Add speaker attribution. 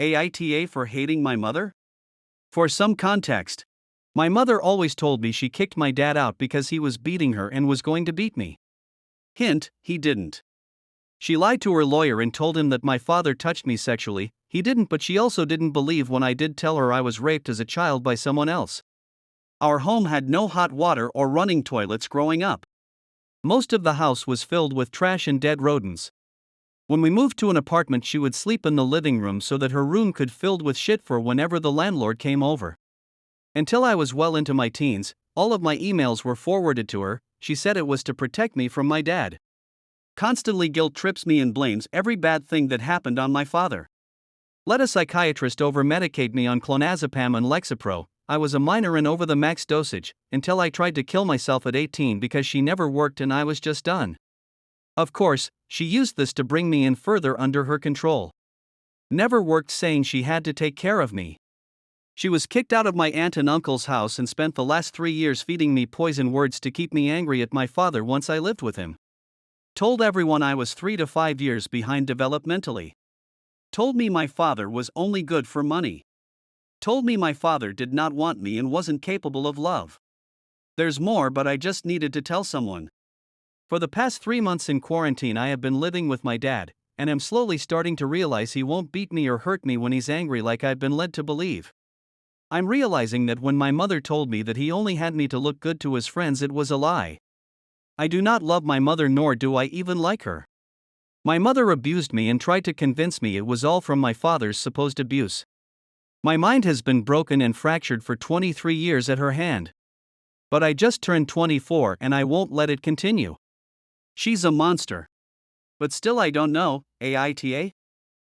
Speaker 1: AITA for hating my mother? For some context, my mother always told me she kicked my dad out because he was beating her and was going to beat me. Hint, he didn't. She lied to her lawyer and told him that my father touched me sexually. He didn't, but she also didn't believe when I did tell her I was raped as a child by someone else. Our home had no hot water or running toilets growing up. Most of the house was filled with trash and dead rodents. When we moved to an apartment, she would sleep in the living room so that her room could filled with shit for whenever the landlord came over. Until I was well into my teens, all of my emails were forwarded to her. She said it was to protect me from my dad. Constantly guilt trips me and blames every bad thing that happened on my father. Let a psychiatrist over-medicate me on clonazepam and Lexapro. I was a minor and over the max dosage, until I tried to kill myself at 18 because she never worked and I was just done. Of course, she used this to bring me in further under her control. Never worked, saying she had to take care of me. She was kicked out of my aunt and uncle's house and spent the last 3 years feeding me poison words to keep me angry at my father once I lived with him. Told everyone I was 3 to 5 years behind developmentally. Told me my father was only good for money. Told me my father did not want me and wasn't capable of love. There's more, but I just needed to tell someone. For the past 3 months in quarantine, I have been living with my dad, and am slowly starting to realize he won't beat me or hurt me when he's angry like I've been led to believe. I'm realizing that when my mother told me that he only had me to look good to his friends, it was a lie. I do not love my mother, nor do I even like her. My mother abused me and tried to convince me it was all from my father's supposed abuse. My mind has been broken and fractured for 23 years at her hand. But I just turned 24 and I won't let it continue. She's a monster. But still, I don't know, AITA?